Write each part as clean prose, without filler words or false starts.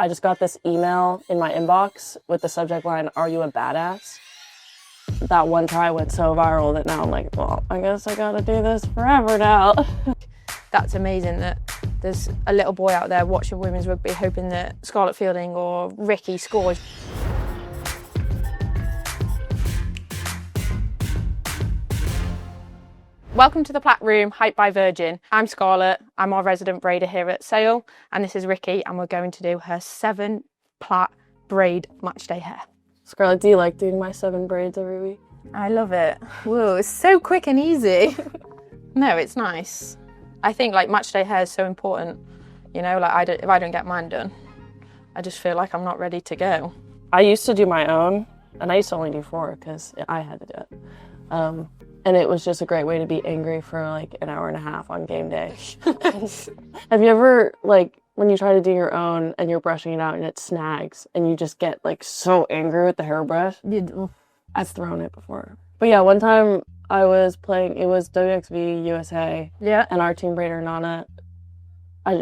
I just got this email in my inbox with the subject line, "Are you a badass?" That one try went so viral that now I'm like, well, I guess I gotta do this forever now. That's amazing that there's a little boy out there watching women's rugby hoping that Scarlett Fielding or Ricky scores. Welcome to the Plait Room, hyped by Virgin. I'm Scarlett, I'm our resident braider here at Sale, and this is Ricky, and we're going to do her 7 plait braid matchday hair. Scarlett, do you like doing my 7 braids every week? I love it. Whoa, it's so quick and easy. No, it's nice. I think like matchday hair is so important. You know, like if I don't get mine done, I just feel like I'm not ready to go. I used to do my own, and I used to only do 4 because I had to do it. And it was just a great way to be angry for like an hour and a half on game day. Have you ever, like, when you try to do your own and you're brushing it out and it snags and you just get like so angry with the hairbrush? I've thrown it before. But yeah, one time I was playing, it was WXV USA. Yeah. And our team braider, Nana,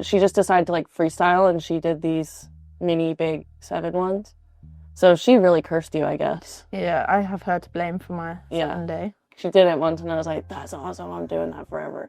she just decided to like freestyle and she did these mini big 7 ones. So she really cursed you, I guess. Yeah, I have her to blame for my 7 day. She did it once and I was like, that's awesome, I'm doing that forever.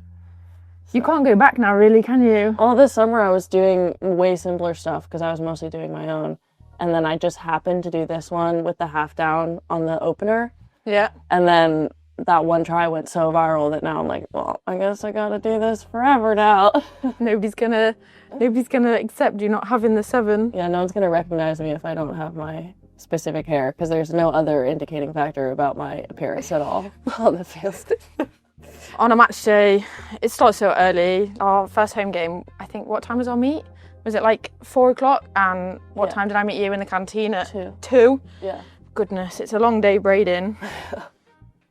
You can't go back now, really, can you? All this summer I was doing way simpler stuff because I was mostly doing my own. And then I just happened to do this one with the half down on the opener. Yeah. And then that one try went so viral that now I'm like, well, I guess I gotta do this forever now. Nobody's gonna accept you not having the 7. Yeah, no one's gonna recognize me if I don't have my specific hair because there's no other indicating factor about my appearance at all on the field. On a match day, it starts so early. Our first home game, I think, what time was our meet? Was it like 4 o'clock? And what time did I meet you in the canteen at 2? Yeah. Goodness, it's a long day braiding.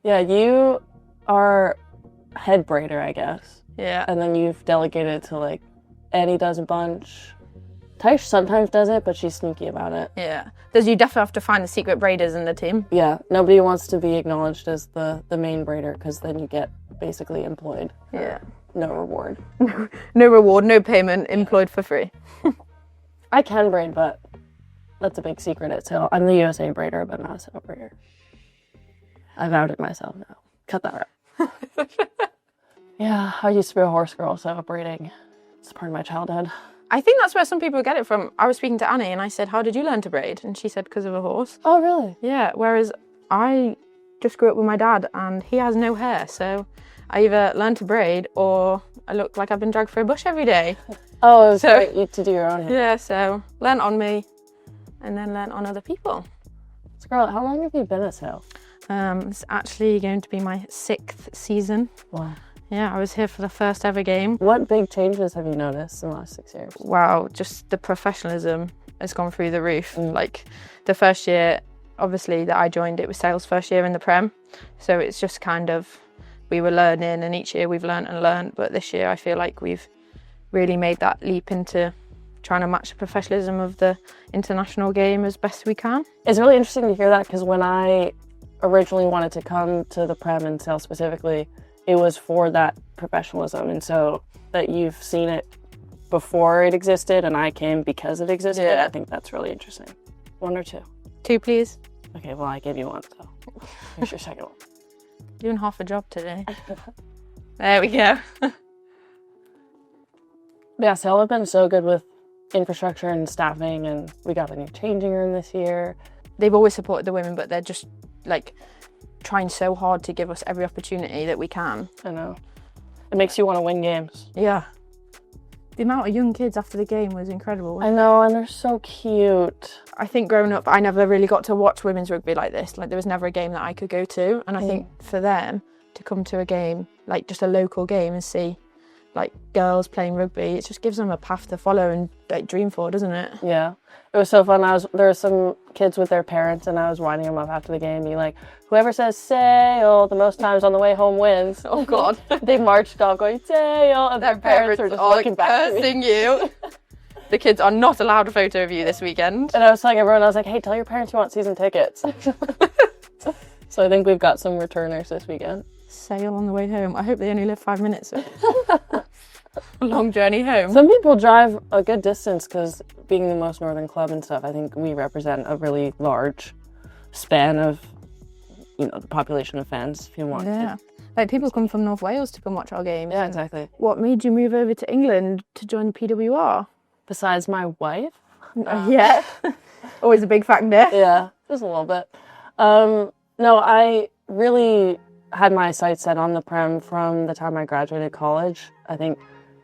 Yeah, you are head braider, I guess. Yeah. And then you've delegated to like, Annie does a bunch. Tysh sometimes does it, but she's sneaky about it. Yeah. You definitely have to find the secret braiders in the team. Yeah, nobody wants to be acknowledged as the main braider because then you get basically employed. Yeah. No reward. No reward, no payment, employed for free. I can braid, but that's a big secret at Sale. I'm the USA braider, but not a Sale braider. I've outed myself now. Cut that out. Yeah, I used to be a horse girl, so braiding is part of my childhood. I think that's where some people get it from. I was speaking to Annie and I said, how did you learn to braid? And she said, because of a horse. Oh, really? Yeah, whereas I just grew up with my dad and he has no hair. So I either learned to braid or I look like I've been dragged for a bush every day. Oh, it was great to do your own hair. Yeah, so learn on me and then learn on other people. Scarlett, how long have you been at Sale? It's actually going to be my 6th season. Wow. Yeah, I was here for the first ever game. What big changes have you noticed in the last 6 years? Wow, just the professionalism has gone through the roof. Like the first year, obviously, that I joined, it was Sale's first year in the Prem. So it's just kind of, we were learning and each year we've learned and learned. But this year I feel like we've really made that leap into trying to match the professionalism of the international game as best we can. It's really interesting to hear that because when I originally wanted to come to the Prem and Sale specifically, it was for that professionalism, and so that you've seen it before it existed and I came because it existed, yeah. I think that's really interesting. 1 or 2? 2, please. Okay, well, I gave you 1, so here's your second one. Doing half a job today. There we go. Yeah, Sale have been so good with infrastructure and staffing, and we got a new changing room this year. They've always supported the women, but they're just like trying so hard to give us every opportunity that we can. I know. It makes you want to win games. Yeah. The amount of young kids after the game was incredible. I know, and they're so cute. I think growing up, I never really got to watch women's rugby like this. Like there was never a game that I could go to. And I think for them to come to a game, like just a local game and see like girls playing rugby, it just gives them a path to follow and like dream for, doesn't it? Yeah. It was so fun. There were some kids with their parents and I was winding them up after the game. Like, whoever says Sale the most times on the way home wins. Oh God. They marched off going Sale and their parents were just looking back cursing you. The kids are not allowed a photo of you this weekend. And I was telling everyone, I was like, hey, tell your parents you want season tickets. So I think we've got some returners this weekend. Sale on the way home. I hope they only live 5 minutes. A long journey home. Some people drive a good distance because being the most northern club and stuff, I think we represent a really large span of, the population of fans, if you want to. Like, people come from North Wales to come watch our games. Yeah, exactly. What made you move over to England to join the PWR? Besides my wife? Yeah. Always a big factor. Yeah, just a little bit. No, I really had my sights set on the Prem from the time I graduated college. I think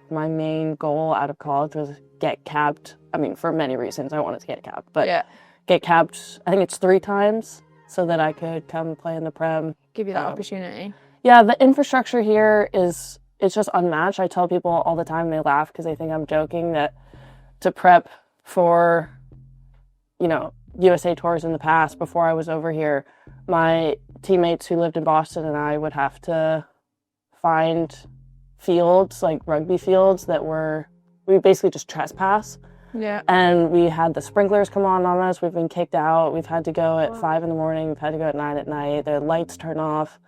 my main goal out of college was get capped. I mean, for many reasons, I wanted to get capped, but get capped, I think it's 3 times, so that I could come play in the Prem. Give you that opportunity. Yeah, the infrastructure here it's just unmatched. I tell people all the time, they laugh because they think I'm joking, that to prep for, USA tours in the past, before I was over here, my teammates who lived in Boston and I would have to find fields, like rugby fields, we basically just trespass. Yeah. And we had the sprinklers come on us. We've been kicked out. We've had to go at 5 a.m. We've had to go at 9 p.m. The lights turn off.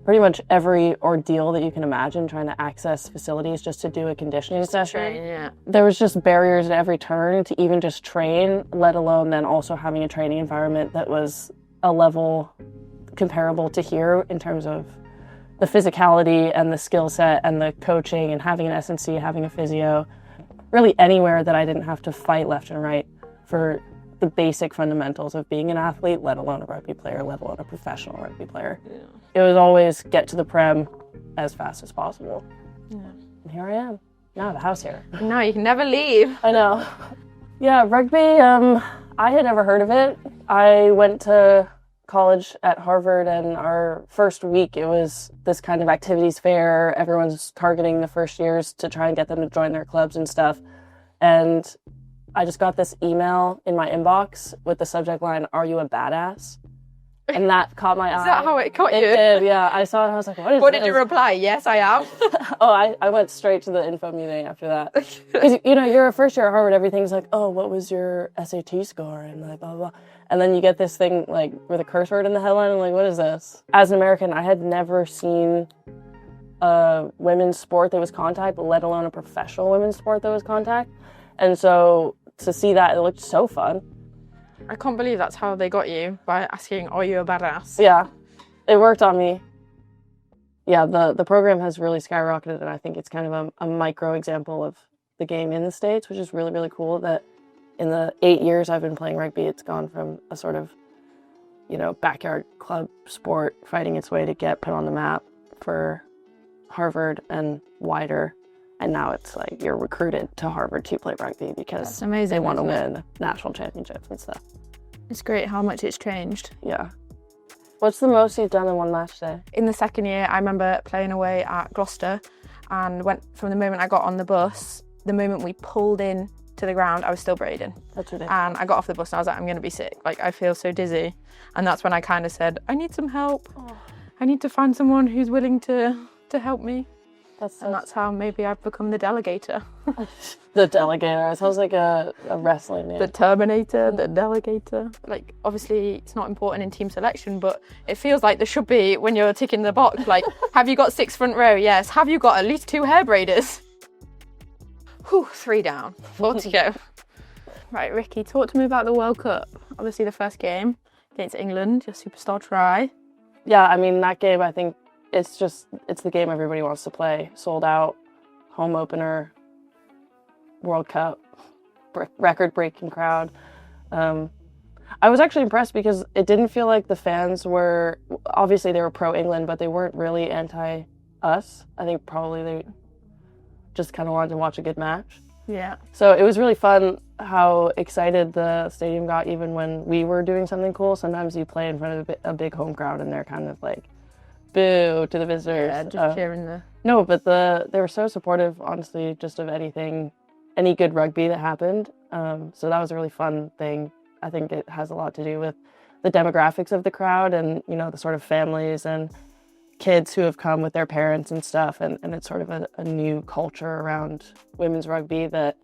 Pretty much every ordeal that you can imagine trying to access facilities just to do a conditioning session. There was just barriers at every turn to even just train, let alone then also having a training environment that was a level comparable to here in terms of the physicality and the skill set and the coaching and having an S&C, having a physio, really anywhere that I didn't have to fight left and right for the basic fundamentals of being an athlete, let alone a rugby player, let alone a professional rugby player. Yeah. It was always get to the Prem as fast as possible. Yeah. And here I am. Now I have a house here. No, you can never leave. I know. Yeah, rugby, I had never heard of it. I went to college at Harvard, and our first week it was this kind of activities fair. Everyone's targeting the first years to try and get them to join their clubs and stuff. And I just got this email in my inbox with the subject line, "Are you a badass?" And that caught my eye. Is that how it caught you? It did, yeah. I saw it and I was like, what is this? What did you reply? Yes, I am. I went straight to the info meeting after that. Because, you're a first year at Harvard, everything's like, oh, what was your SAT score? And like, blah, blah, blah. And then you get this thing like with a curse word in the headline. I'm like, what is this? As an American, I had never seen a women's sport that was contact, let alone a professional women's sport that was contact. And so to see that, it looked so fun. I can't believe that's how they got you, by asking, are you a badass? Yeah, it worked on me. Yeah, the program has really skyrocketed, and I think it's kind of a micro example of the game in the States, which is really, really cool that in the 8 years I've been playing rugby, it's gone from a sort of, backyard club sport fighting its way to get put on the map for Harvard and wider. And now it's like you're recruited to Harvard to play rugby because they want to win national championships and stuff. It's great how much it's changed. Yeah. What's the most you've done in one match day? In the second year, I remember playing away at Gloucester, and from the moment I got on the bus, the moment we pulled in to the ground, I was still braiding. That's ridiculous. And I got off the bus and I was like, I'm going to be sick. Like, I feel so dizzy. And that's when I kind of said, I need some help. Oh. I need to find someone who's willing to help me. That's how maybe I've become the delegator. The delegator. It sounds like a wrestling name. The Terminator, the delegator. Like, obviously, it's not important in team selection, but it feels like there should be when you're ticking the box. Like, have you got 6 front row? Yes. Have you got at least 2 hair braiders? Whew, 3 down, 4 to go. Right, Ricky, talk to me about the World Cup. Obviously, the first game against England, your superstar try. Yeah, I mean, that game, I think, it's the game everybody wants to play. Sold out, home opener, World Cup, record-breaking crowd. I was actually impressed because it didn't feel like the fans were, obviously they were pro-England, but they weren't really anti-us. I think probably they just kind of wanted to watch a good match. Yeah. So it was really fun how excited the stadium got even when we were doing something cool. Sometimes you play in front of a big home crowd and they're kind of like, boo to the visitors. Yeah, just cheering the... No, but they were so supportive, honestly, just of any good rugby that happened. So that was a really fun thing. I think it has a lot to do with the demographics of the crowd and, the sort of families and kids who have come with their parents and stuff. And it's sort of a new culture around women's rugby that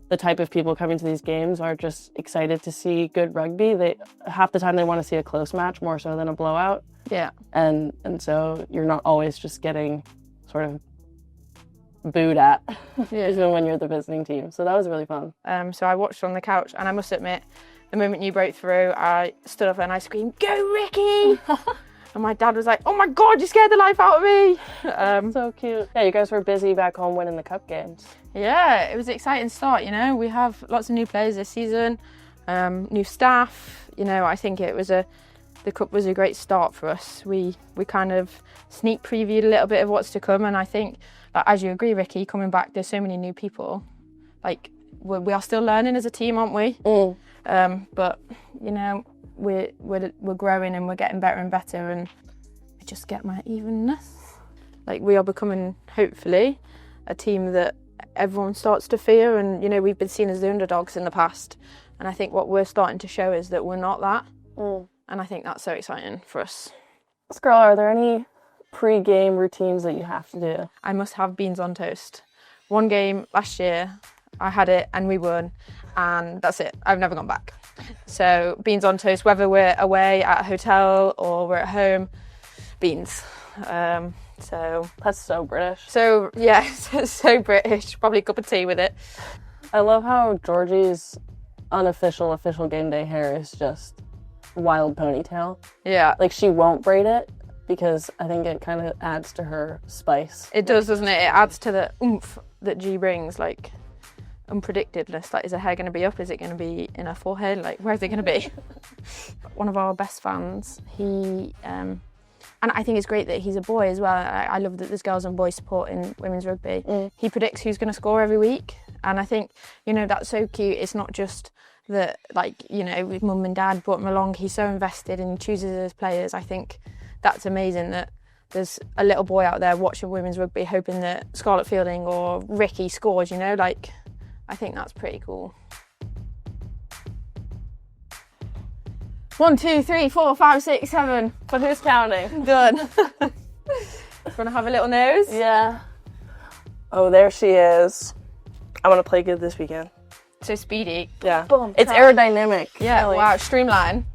the type of people coming to these games are just excited to see good rugby. Half the time they want to see a close match more so than a blowout. Yeah. And so you're not always just getting sort of booed at, even when you're the visiting team. So that was really fun. So I watched on the couch, and I must admit, the moment you broke through, I stood up and I screamed, "Go, Ricky!" And my dad was like, "Oh my God, you scared the life out of me." So cute. Yeah, you guys were busy back home winning the cup games. Yeah, it was an exciting start, you know. We have lots of new players this season, new staff. You know, I think the cup was a great start for us. We kind of sneak previewed a little bit of what's to come, and I think, like, as you agree, Ricky, coming back, there's so many new people. Like, we are still learning as a team, aren't we? But you know, we're growing and we're getting better and better, and I just get my evenness. Like, we are becoming, hopefully, a team that everyone starts to fear. And you know, we've been seen as the underdogs in the past, and I think what we're starting to show is that we're not that. And I think that's so exciting for us. Scarlett, are there any pre-game routines that you have to do? I must have beans on toast. One game last year, I had it and we won, and that's it. I've never gone back. So beans on toast, whether we're away at a hotel or we're at home, beans. So that's so British. So yeah, so British. Probably a cup of tea with it. I love how Georgie's unofficial official game day hair is just wild ponytail. Yeah. Like, she won't braid it because I think it kind of adds to her spice. It does, doesn't it? It adds to the oomph that G brings, like unpredictedness. Like, is her hair going to be up? Is it going to be in her forehead? Like, where's it going to be? One of our best fans, he, and I think it's great that he's a boy as well. I love that there's girls and boys support in women's rugby. He predicts who's going to score every week. And I think, you know, that's so cute. It's not just that, like, you know, with mum and dad brought him along. He's so invested and chooses his players. I think that's amazing that there's a little boy out there watching women's rugby hoping that Scarlett Fielding or Ricky scores, you know, like, I think that's pretty cool. 1, 2, 3, 4, 5, 6, 7. But who's counting? Done. Want to have a little nose? Yeah. Oh, there she is. I want to play good this weekend. So speedy. Yeah. Boom. It's aerodynamic. Yeah, Kelly. wow, streamline.